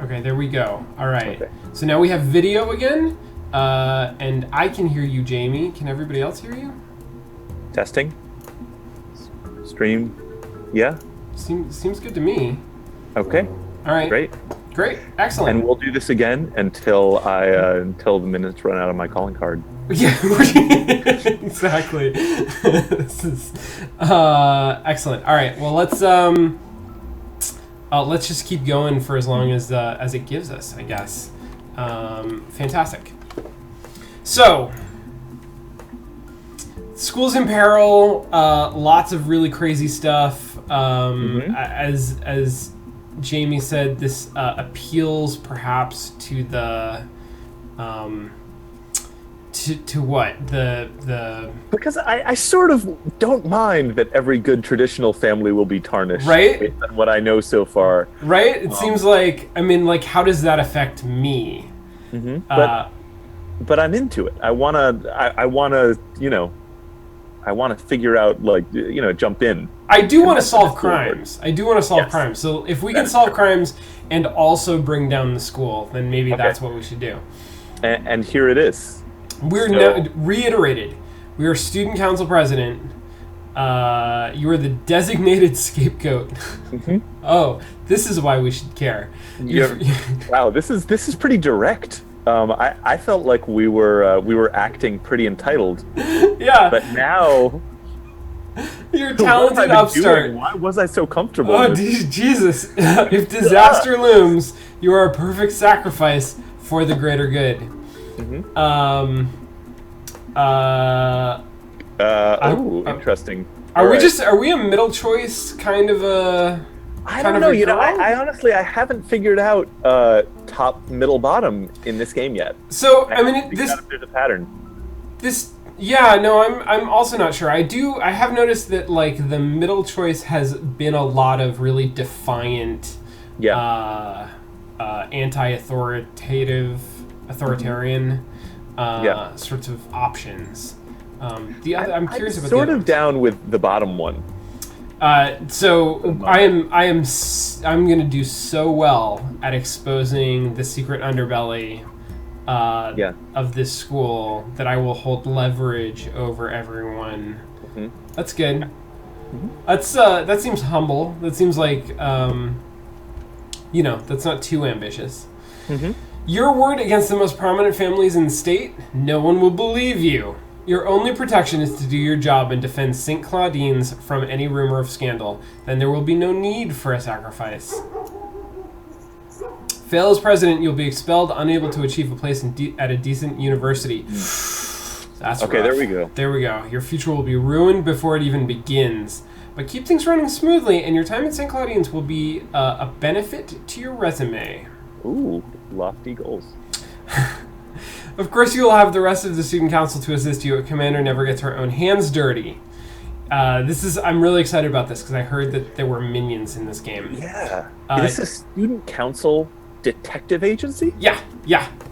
Okay, there we go. All right. Okay. So now we have video again, and I can hear you, Jamie. Can everybody else hear you? Testing. Stream. Yeah. Seems good to me. Okay. All right. Great. Excellent. And we'll do this again until the minutes run out of my calling card. Yeah, exactly. This is excellent. All right, well let's just keep going for as long as it gives us, I guess. Fantastic. So, school's in peril. Lots of really crazy stuff. As Jamie said, this appeals perhaps to the. To what? The Because I sort of don't mind that every good traditional family will be tarnished. Right? Based on what I know so far. Right? It seems like, I mean, like, how does that affect me? But I'm into it. I wanna figure out, jump in. I do want to solve crimes. Crimes. So if we can solve crimes and also bring down the school, then maybe that's what we should do. And here it is. We're now reiterated. We are student council president. You are the designated scapegoat. Oh, this is why we should care. Wow, this is pretty direct. I felt like we were acting pretty entitled. Yeah. But now you're a talented upstart. Why was I so comfortable? Oh, Jesus! If disaster looms, you are a perfect sacrifice for the greater good. Interesting. Are we a middle choice kind of a? I don't know. I honestly haven't figured out top, middle, bottom in this game yet. So there's a pattern. I'm also not sure. I have noticed that like the middle choice has been a lot of really defiant, authoritarian sorts of options. I'm curious about sort of down with the bottom one. So I'm gonna do so well at exposing the secret underbelly of this school that I will hold leverage over everyone. That's good. That seems humble. That seems like that's not too ambitious. Your word against the most prominent families in the state, no one will believe you. Your only protection is to do your job and defend St. Claudine's from any rumor of scandal. Then there will be no need for a sacrifice. Fail as president, you'll be expelled, unable to achieve a place at a decent university. That's okay, rough. there we go. There we go. Your future will be ruined before it even begins. But keep things running smoothly, and your time at St. Claudine's will be a benefit to your resume. Ooh, lofty goals. Of course, you will have the rest of the student council to assist you. A commander never gets her own hands dirty. I'm really excited about this because I heard that there were minions in this game. Yeah. Is this a student council detective agency? Yeah.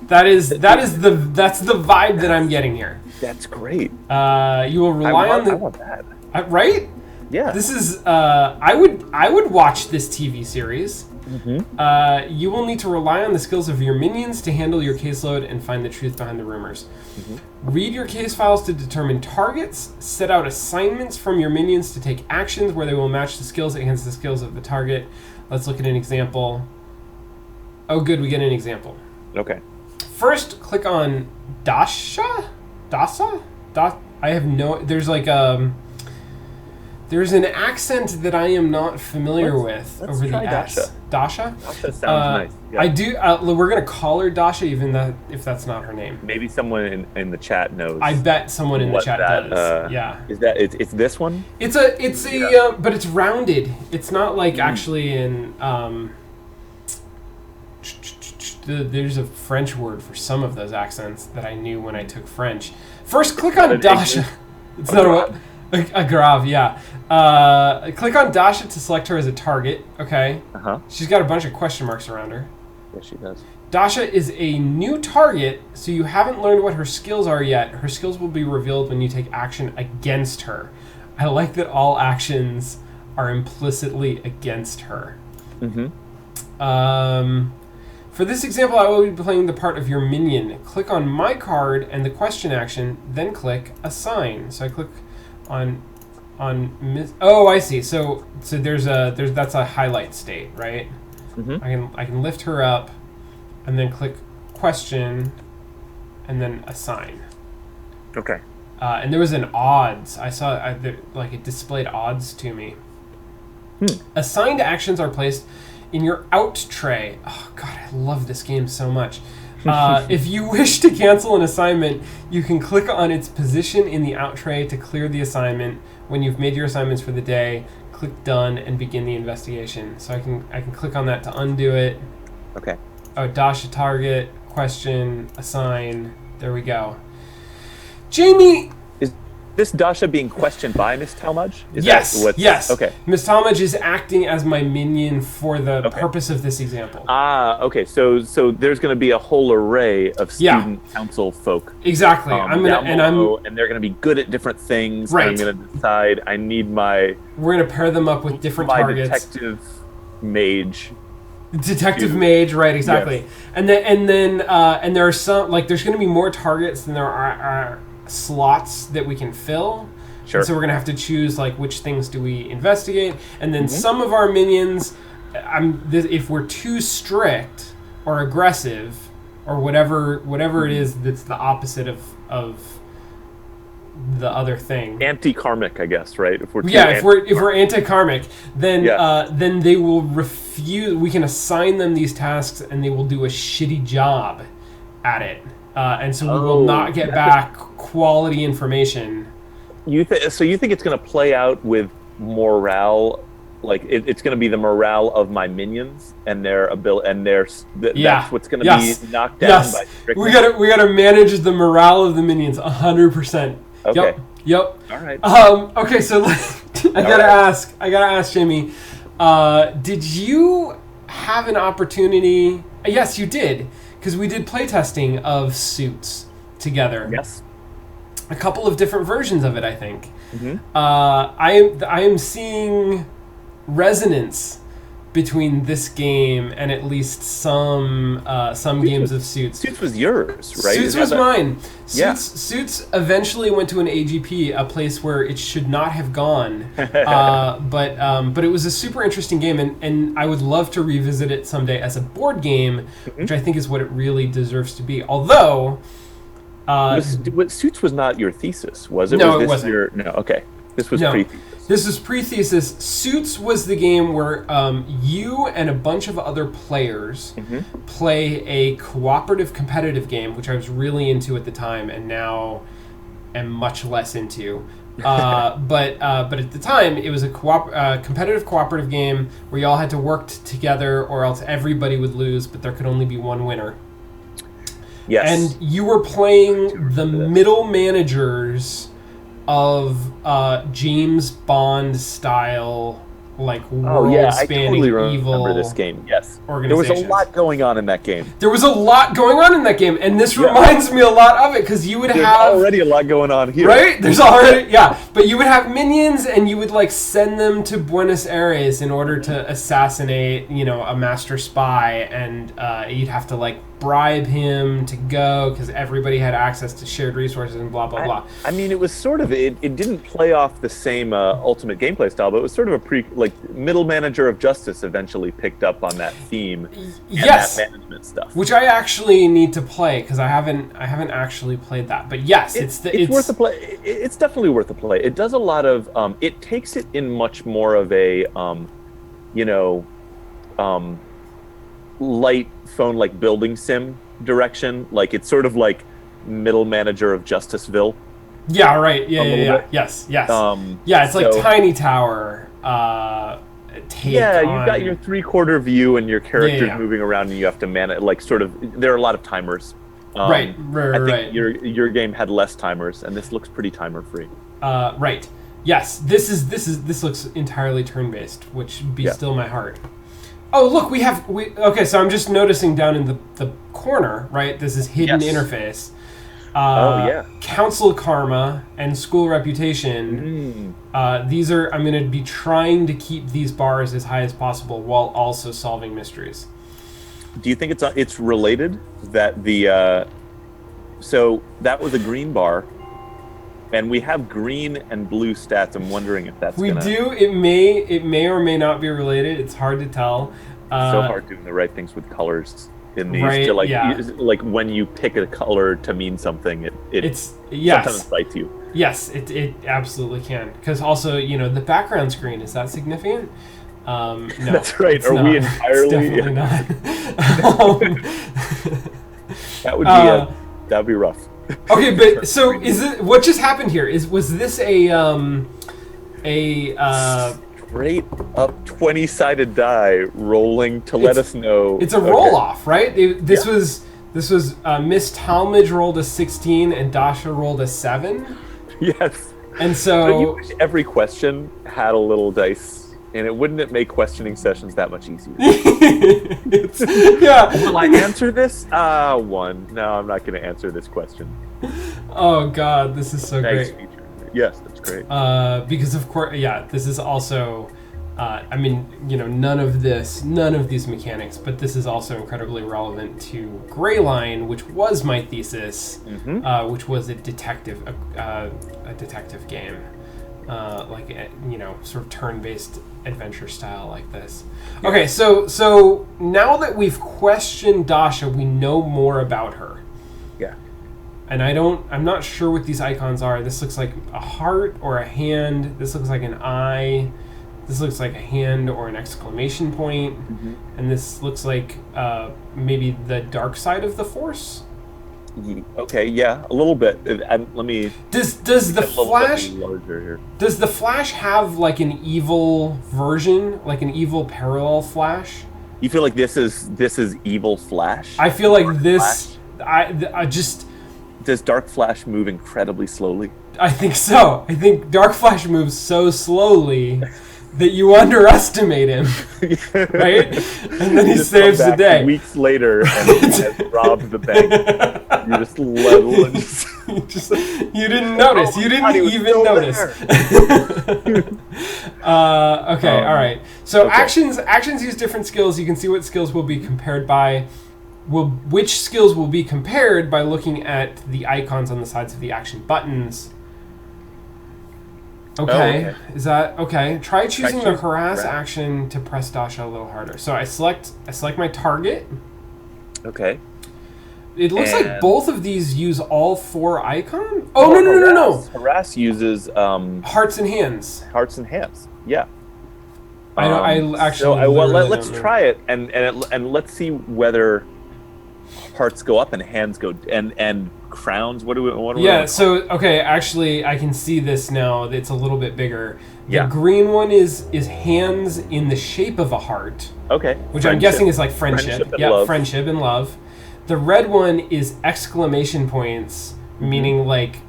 That's the vibe that I'm getting here. That's great. You will rely on the. I want that. Right? Yeah. This is. I would watch this TV series. You will need to rely on the skills of your minions to handle your caseload and find the truth behind the rumors. Read your case files to determine targets. Set out assignments from your minions to take actions where they will match the skills against the skills of the target. Let's look at an example. Oh, good, we get an example. Okay. First, click on Dasha? I have no... There's an accent that I am not familiar with over the S. Dasha? Dasha sounds nice. Yeah. I do. We're gonna call her Dasha, even if that's not her name. Maybe someone in the chat knows. I bet someone in the chat does. Yeah. Is that it's this one? But it's rounded. It's not like actually in. There's a French word for some of those accents that I knew when I took French. First, click on Dasha. It's not a what. A grave, yeah. Click on Dasha to select her as a target. Okay. She's got a bunch of question marks around her. Yes, she does. Dasha is a new target, so you haven't learned what her skills are yet. Her skills will be revealed when you take action against her. I like that all actions are implicitly against her. For this example, I will be playing the part of your minion. Click on my card and the question action, then click assign. So I click on oh, I see. So that's a highlight state, right? Mm-hmm. I can lift her up, and then click question, and then assign. Okay. And there was an odds. I saw like it displayed odds to me. Assigned actions are placed in your out tray. Oh god, I love this game so much. If you wish to cancel an assignment, you can click on its position in the out tray to clear the assignment. When you've made your assignments for the day, click done and begin the investigation. So I can click on that to undo it. Okay. Oh, dash a target, question, assign. There we go. Jamie. Is this Dasha being questioned by Miss Talmadge? Yes. Okay. Miss Talmadge is acting as my minion for the purpose of this example. Okay. So there's going to be a whole array of student council folk. Exactly. And they're going to be good at different things. Right. And I'm going to decide I need my. We're going to pair them up with different targets. Detective mage. Mage, right? Exactly. Yes. And then there are some there's going to be more targets than there are slots that we can fill. Sure. And so we're going to have to choose which things do we investigate, and then some of our minions, if we're too strict or aggressive or whatever it is that's the opposite of the other thing. Anti-karmic, I guess, right? If we're anti-karmic, then they will refuse. We can assign them these tasks, and they will do a shitty job at it, and so we will not get back quality information. So you think it's going to play out with morale? It's going to be the morale of my minions and their ability, and that's what's going to be knocked down by strictness. We gotta manage the morale of the minions 100%. Okay. Yep. All right. Okay, so I gotta ask Jamie, did you have an opportunity? Yes, you did, because we did playtesting of Suits together. Yes. A couple of different versions of it, I think. Mm-hmm. I am seeing resonance between this game and at least some games of Suits. Suits was yours, right? Suits was mine. Suits eventually went to an AGP, a place where it should not have gone. But it was a super interesting game, and I would love to revisit it someday as a board game, which I think is what it really deserves to be. Although... Suits was not your thesis, was it? No, it wasn't. Okay. This was pre-thesis. This is pre-thesis. Suits was the game where you and a bunch of other players play a cooperative competitive game, which I was really into at the time and now am much less into. But at the time, it was a competitive cooperative game where you all had to work together or else everybody would lose, but there could only be one winner. Yes. And you were playing the middle managers of James Bond style, world-spanning evil. I remember this game. Yes, there was a lot going on in that game. And this reminds me a lot of it because you would There's have already a lot going on here, right? There's already but you would have minions, and you would send them to Buenos Aires in order to assassinate, a master spy, and you'd have to bribe him to go because everybody had access to shared resources and blah blah blah. I mean, it was sort of it didn't play off the same ultimate gameplay style, but it was sort of a middle manager of justice eventually picked up on that theme. Yes, and that management stuff, which I actually need to play because I haven't actually played that. But yes, it's worth a play. It's definitely worth a play. It does a lot of it takes it in much more of a light phone building sim direction. It's sort of middle manager of Justiceville. Yeah, right. Yeah. Yes. It's Tiny Tower. You've got your 3/4 view and your characters moving around, and you have to manage. There are a lot of timers. Right. I think your game had less timers, and this looks pretty timer free. Right. Yes. This looks entirely turn based, which be still my heart. Oh, look, okay, so I'm just noticing down in the corner, right? This is hidden interface. Council Karma and School Reputation. These are, I'm going to be trying to keep these bars as high as possible while also solving mysteries. Do you think it's related that so that was a green bar, and we have green and blue stats. I'm wondering if that's we do. It may or may not be related. It's hard to tell. So hard doing the right things with colors in these. Right, to like, yeah. like when you pick a color to mean something, it's yes. sometimes bites you. Yes, it absolutely can. Because also, the background screen, is that significant? No, that's right. Are we entirely? It's definitely not. That would be rough. Okay, but so is it? What just happened here? Was this a straight up 20-sided die rolling to let us know? It's a roll off, right? This was Miss Talmadge rolled a 16 and Dasha rolled a 7. Yes. And so you wish every question had a little dice, and wouldn't it make questioning sessions that much easier? Yeah. Will I answer this? 1. No, I'm not going to answer this question. Oh God, this is so Thanks, great. feature. Yes, that's great. Because of course, this is also. None of these mechanics, but this is also incredibly relevant to Greyline, which was my thesis, which was a detective game, sort of turn-based adventure style like this. Yeah. Okay, so now that we've questioned Dasha, we know more about her. Yeah. And I'm not sure what these icons are. This looks like a heart or a hand. This looks like an eye. This looks like a hand or an exclamation point. And this looks like maybe the dark side of the Force. Okay, yeah, a little bit. Let me. Does the Flash larger here? Does the Flash have like an evil version, like an evil parallel Flash? You feel like this is evil Flash? I feel like this. I just. Does Dark Flash move incredibly slowly? I think so. I think Dark Flash moves so slowly that you underestimate him, right? And then he saves the day. Weeks later, and he has robbed the bank. You just level and you didn't notice. You didn't even notice. Okay, all right. So actions use different skills. You can see what skills will be compared by. Which skills will be compared by looking at the icons on the sides of the action buttons. Okay. Is that okay? Try choosing the harass action to press Dasha a little harder. So I select my target. Okay. It looks like both of these use all 4 icons. Oh no! Harass uses hearts and hands. Hearts and hands. Yeah. I actually. So let's try it and let's see whether hearts go up and hands go and crowns. What do we? Yeah. So okay, actually, I can see this now. It's a little bit bigger. The Yeah. green one is hands in the shape of a heart. Okay. Which I'm guessing is like friendship. Love. Friendship and love. The red one is exclamation points, meaning like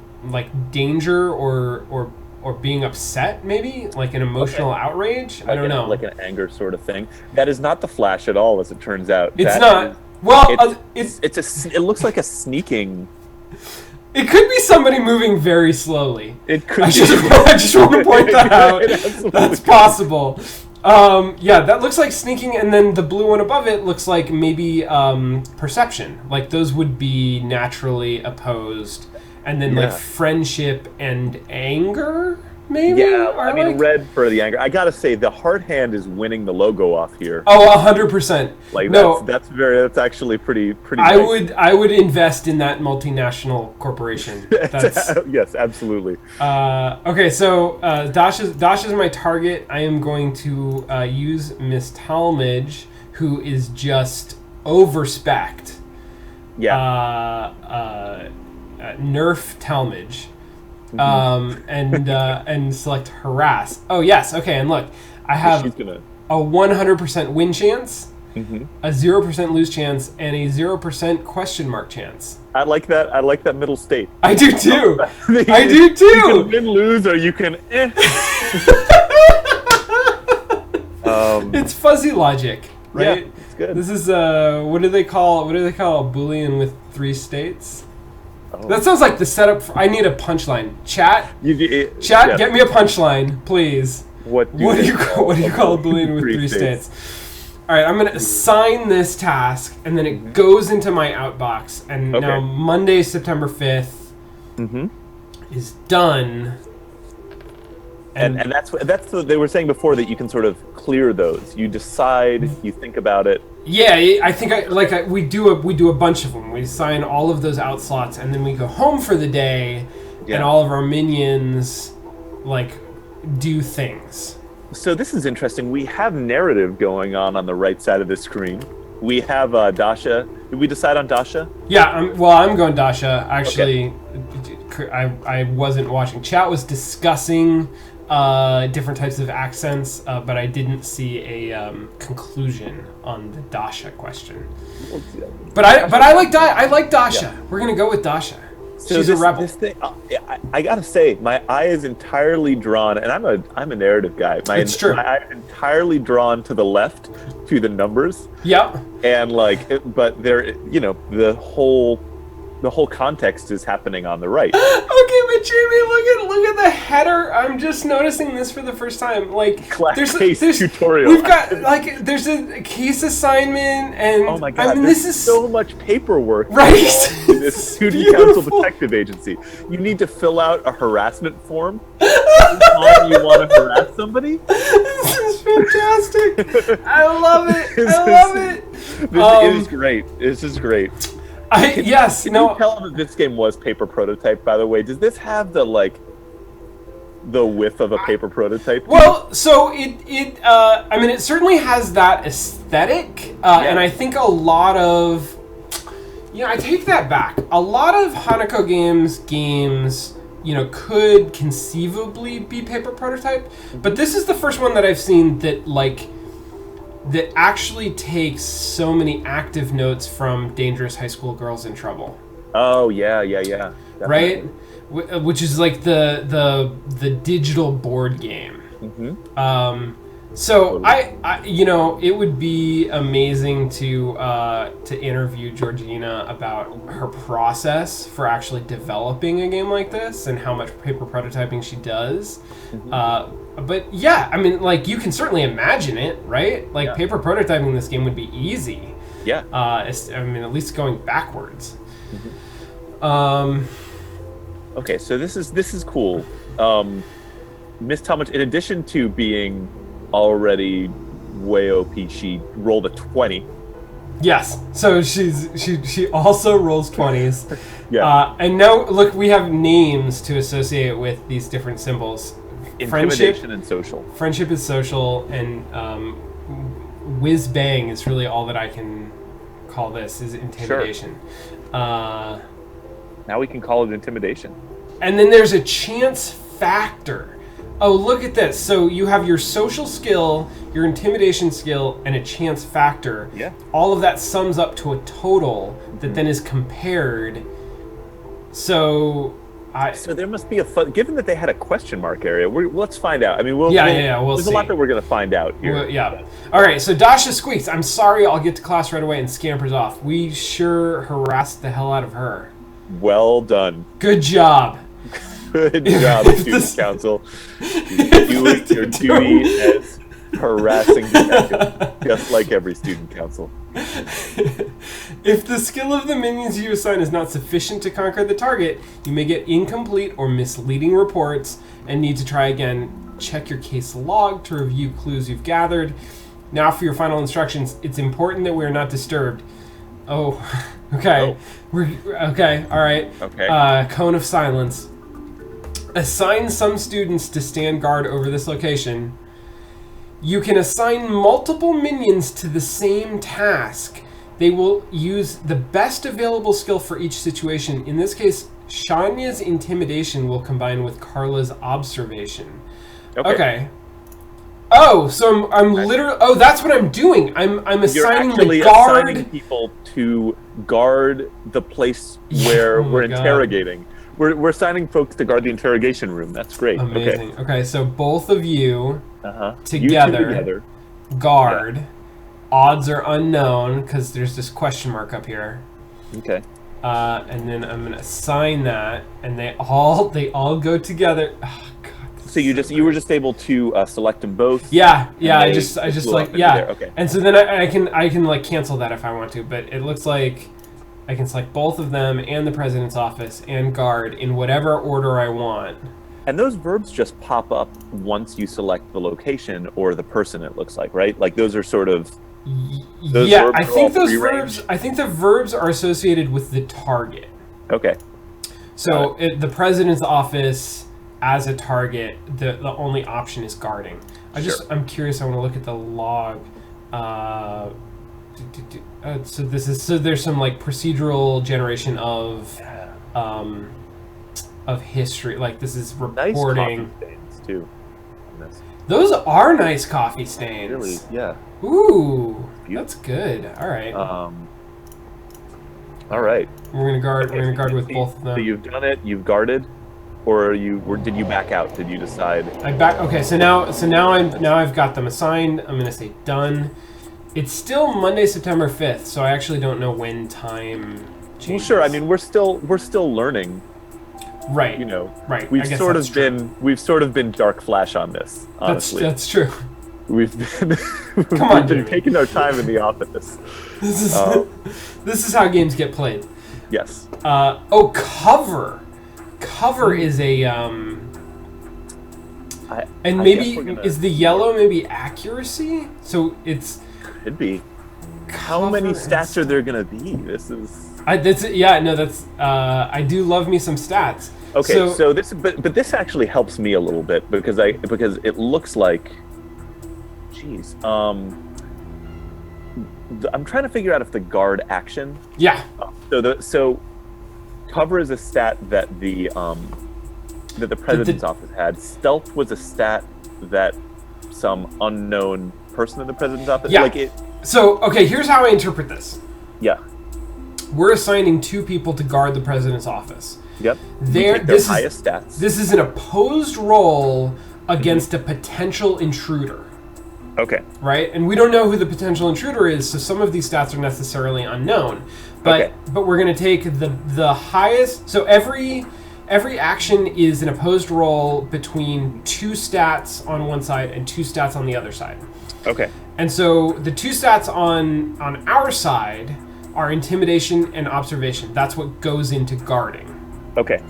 danger or being upset, maybe like an emotional outrage. I don't know, like an anger sort of thing. That is not the Flash at all, as it turns out. It's that not. It looks like a sneaking. It could be somebody moving very slowly. It could. I just want to point that out. That's possible. That looks like sneaking, and then the blue one above it looks like maybe perception. Like those would be naturally opposed, and then like friendship and anger. Maybe? Yeah, I mean, red for the anger. I gotta say, the hard hand is winning the logo off here. Oh, 100%. Like no, that's actually pretty. I nice. would invest in that multinational corporation. Yes, absolutely. Okay, so Dasha's my target. I am going to use Miss Talmadge, who is just overspect. Yeah. Nerf Talmadge. And select harass. Oh yes, okay, and look, I have a 100% win chance, a 0% lose chance, and a 0% question mark chance. I like that. I like that middle state. I do too. I do too. You can win, lose, or you can. It's fuzzy logic, right? Yeah, it's good. This is what do they call a Boolean with 3 states? Oh. That sounds like the setup. I need a punchline. Chat, get me a punchline, please. What do you call a Boolean with 3 states? All right, I'm going to assign this task, and then it goes into my outbox. And now Monday, September 5th is done. And that's what they were saying before, that you can sort of clear those. You decide, you think about it. Yeah, I think we do a bunch of them. We assign all of those out slots, and then we go home for the day, and all of our minions do things. So this is interesting. We have narrative going on the right side of the screen. We have Dasha. Did we decide on Dasha? Yeah, I'm going Dasha. Actually, I wasn't watching. Chat was discussing different types of accents, but I didn't see a conclusion on the Dasha question. But I like Dasha. Yeah. We're gonna go with Dasha. So she's a rebel. This thing, I gotta say, my eye is entirely drawn, and I'm a narrative guy. It's true. My eye is entirely drawn to the left, to the numbers. Yeah. And but there, the whole context is happening on the right. Okay, but Jamie, look at the header. I'm just noticing this for the first time. There's tutorial. We've got there's a case assignment, and oh my god, this is so much paperwork. Right. In this student council detective agency. You need to fill out a harassment form. Anytime you want to harass somebody. This is fantastic. I love it. It is great. This is great. Can you tell that this game was paper prototype, by the way? Does this have the width of a paper prototype? Well, so it certainly has that aesthetic, and I think a lot of, I take that back. A lot of Hanako games, could conceivably be paper prototype, but this is the first one that I've seen that that actually takes so many active notes from Dangerous High School Girls in Trouble. Oh yeah, definitely. Right, which is the digital board game. So totally. It would be amazing to interview Georgina about her process for actually developing a game like this and how much paper prototyping she does. But yeah, you can certainly imagine it, right? Paper prototyping this game would be easy. Yeah. At least going backwards. Okay, so this is cool. Miss Talmadge, in addition to being already way OP, she rolled a 20. Yes, so she also rolls 20s. Yeah. And now look, we have names to associate with these different symbols. Intimidation and social. Friendship is social, and whiz bang is really all that I can call this, is intimidation. Sure. Now we can call it intimidation. And then there's a chance factor. Oh, look at this. So you have your social skill, your intimidation skill, and a chance factor. Yeah. All of that sums up to a total that then is compared. So there must be given that they had a question mark area. Let's find out. We'll there's see. A lot that we're going to find out here. All right, so Dasha squeaks. I'm sorry, I'll get to class right away, and scampers off. We sure harassed the hell out of her. Well done. Good job. Good job, student council. Doing your duty as harassing detective, just like every student council. If the skill of the minions you assign is not sufficient to conquer the target, you may get incomplete or misleading reports and need to try again. Check your case log to review clues you've gathered. Now for your final instructions. It's important that we are not disturbed. Oh, okay. Okay, all right. Okay. Cone of silence. Assign some students to stand guard over this location. You can assign multiple minions to the same task. They will use the best available skill for each situation. In this case, Shanya's intimidation will combine with Carla's observation. Okay. Oh, so I'm literally. Oh, that's what I'm doing. I'm assigning the guard. Assigning people to guard the place where we're interrogating. We're assigning folks to guard the interrogation room. That's great. Amazing. Okay, so both of you together guard. Yeah. Odds are unknown because there's this question mark up here. Okay. And then I'm gonna assign that, and they all go together. Oh God, this So you were just able to select them both. Yeah. I just like Okay. And so then I can like cancel that if I want to, but it looks like I can select both of them and the president's office and guard in whatever order I want. And those verbs just pop up once you select the location or the person. It looks like, right? Like those are sort of. I think those verbs. I think the verbs are associated with the target. Okay. So the president's office as a target, the only option is guarding. I'm curious. I want to look at the log. So there's some like procedural generation of history. Like this is reporting. Nice coffee stains too. Those are nice coffee stains. Really? Yeah. Ooh, that's good. All right. All right. We're gonna guard. We're gonna guard with both of them. So you've done it. You've guarded, or did you back out? Did you decide? Okay. So now I've got them assigned. I'm gonna say done. It's still Monday, September 5th, so I actually don't know when time changes. Well, sure. I mean, we're still learning. Right. You know. Right. We've sort of been dark flash on this. Honestly. That's true. We've been taking our time in the office. This is how games get played. Yes. Cover. Cover is a is the yellow maybe accuracy? So it's could be. How many stats are there gonna be? This is. I do love me some stats. Okay, so this, but this actually helps me a little bit because it looks like. Jeez. I'm trying to figure out if the guard action. Yeah. So cover is a stat that the president's office had. Stealth was a stat that some unknown person in the president's office. Yeah. So here's how I interpret this. Yeah. We're assigning 2 people to guard the president's office. Yep. Their highest stats. This is an opposed roll against a potential intruder. Okay. Right? And we don't know who the potential intruder is, so some of these stats are necessarily unknown. But we're going to take the highest. So every action is an opposed roll between 2 stats on one side and 2 stats on the other side. Okay. And so the 2 stats on our side are intimidation and observation. That's what goes into guarding. Okay.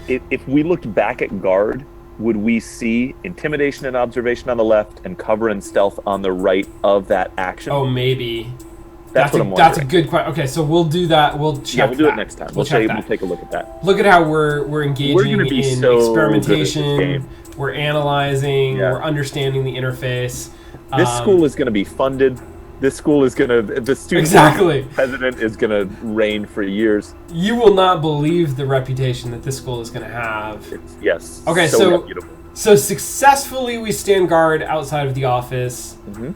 If we looked back at guard, would we see intimidation and observation on the left and cover and stealth on the right of that action? Oh, maybe. That's what I'm wondering. That's a good question. Okay, so we'll do that. We'll check. Yeah, we'll do it next time. We'll take a look at that. Look at how we're engaging in experimentation. We're analyzing. Yeah. We're understanding the interface. This school is going to be funded. This school is going to. The student president is going to reign for years. You will not believe the reputation that this school is going to have. Yes. Okay, so successfully we stand guard outside of the office. Mm-hmm.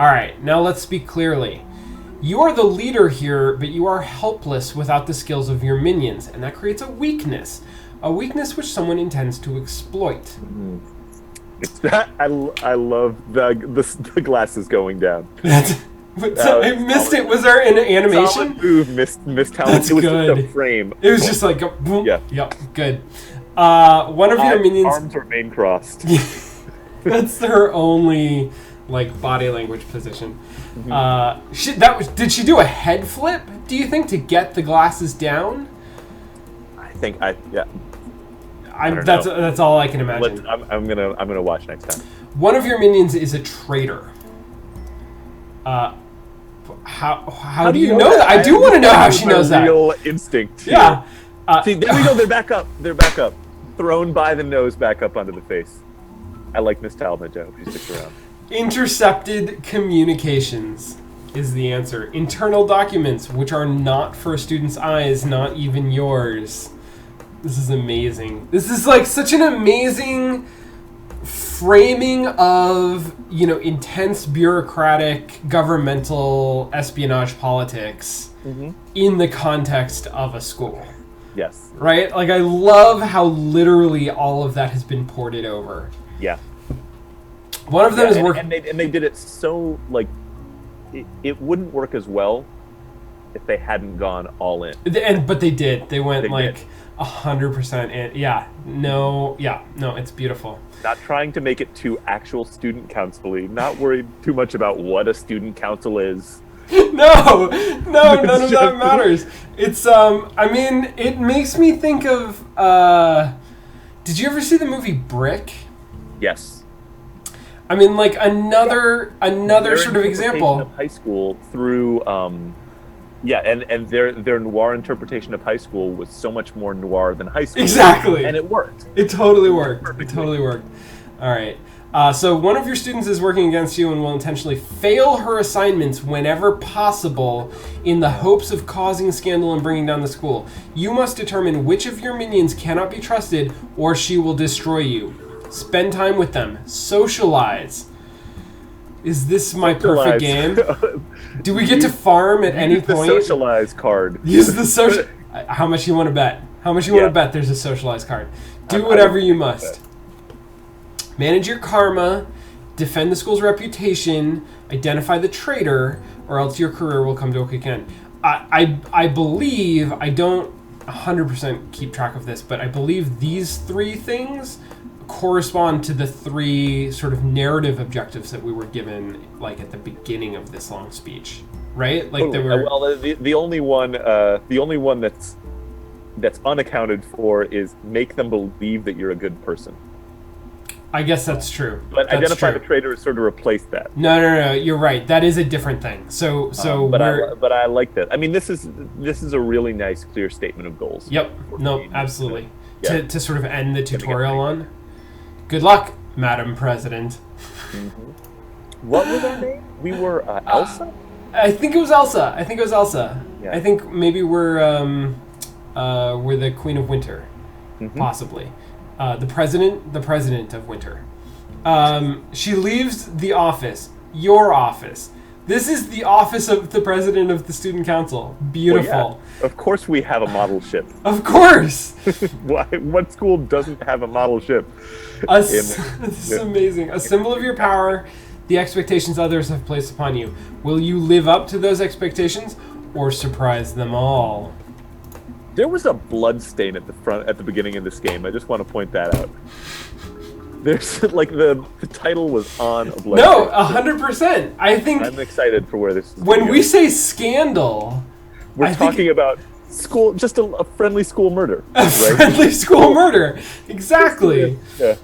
All right, now let's speak clearly. You are the leader here, but you are helpless without the skills of your minions, and that creates a weakness which someone intends to exploit. Mm-hmm. It's that I love the glasses going down. I missed it. Was there an animation? Solid move, missed talent. That's it was good. just a frame. It was just like boom. Yeah. Yep. Good. One of your minions. Arms remain crossed. That's her only body language position. Mm-hmm. Did she do a head flip? Do you think to get the glasses down? That's all I can imagine. I'm gonna watch next time. One of your minions is a traitor. How do you know that? I do want to know how she knows that. Real instinct. Yeah. See, there we go. They're back up. Thrown by the nose, back up onto the face. I like Miss Talmadge. I hope she sticks around. Intercepted communications is the answer. Internal documents, which are not for a student's eyes, not even yours. This is amazing. This is such an amazing framing of, intense bureaucratic governmental espionage politics in the context of a school. Yes. Right? I love how literally all of that has been ported over. Yeah. One of them is working... And they did it so, it wouldn't work as well if they hadn't gone all in. But they did. They went 100% in. Yeah. No, it's beautiful. Not trying to make it too actual student council-y, not worried too much about what a student council is. No, none of that matters. It's I mean, it makes me think of did you ever see the movie Brick? Yes. I mean, like another sort of example of high school through and their noir interpretation of high school was so much more noir than high school. Exactly. And it worked. It totally worked. All right. So one of your students is working against you and will intentionally fail her assignments whenever possible in the hopes of causing scandal and bringing down the school. You must determine which of your minions cannot be trusted or she will destroy you. Spend time with them. Socialize. Is this my perfect game? Do we get to farm at any point? Use the socialize card. Use the social... How much you want to bet? Want to bet there's a socialize card. Do whatever you must. Manage your karma, defend the school's reputation, identify the traitor, or else your career will come to a quick end. I believe, I don't 100% keep track of this, but I believe these three things correspond to the three sort of narrative objectives that we were given, like at the beginning of this long speech, right? Like they were. Well, the only one that's unaccounted for is make them believe that you're a good person. I guess that's true. But that's identify true. The traitor is sort of replaced that. No. You're right. That is a different thing. But I like that. I mean, this is a really nice, clear statement of goals. Yep. No, absolutely. Yeah. To sort of end the tutorial on. Good luck, Madam President. Mm-hmm. What was our name? We were Elsa? I think it was Elsa. Yeah. I think maybe we're the Queen of Winter, possibly. The president of Winter. She leaves the office, your office. This is the office of the president of the student council. Beautiful. Well, yeah. Of course we have a model ship. Of course. What school doesn't have a model ship? This is amazing. A symbol of your power, the expectations others have placed upon you. Will you live up to those expectations or surprise them all? There was a blood stain at the beginning of this game. I just want to point that out. There's like the title was on a blood stain. No, 100%. I think I'm excited for where this is when we say scandal, we're talking about school, just a friendly school murder. Friendly school murder. Exactly. Yeah.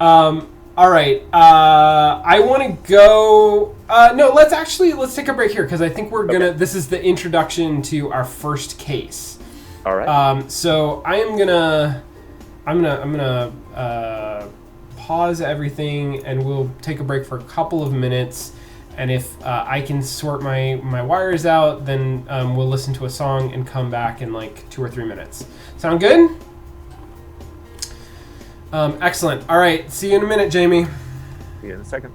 All right. I want to go. No, let's take a break here because I think we're gonna. Okay. This is the introduction to our first case. All right. So I'm gonna pause everything and we'll take a break for a couple of minutes. And if I can sort my wires out, then we'll listen to a song and come back in like 2 or 3 minutes. Sound good? Excellent. All right. See you in a minute, Jamie. See you in a second.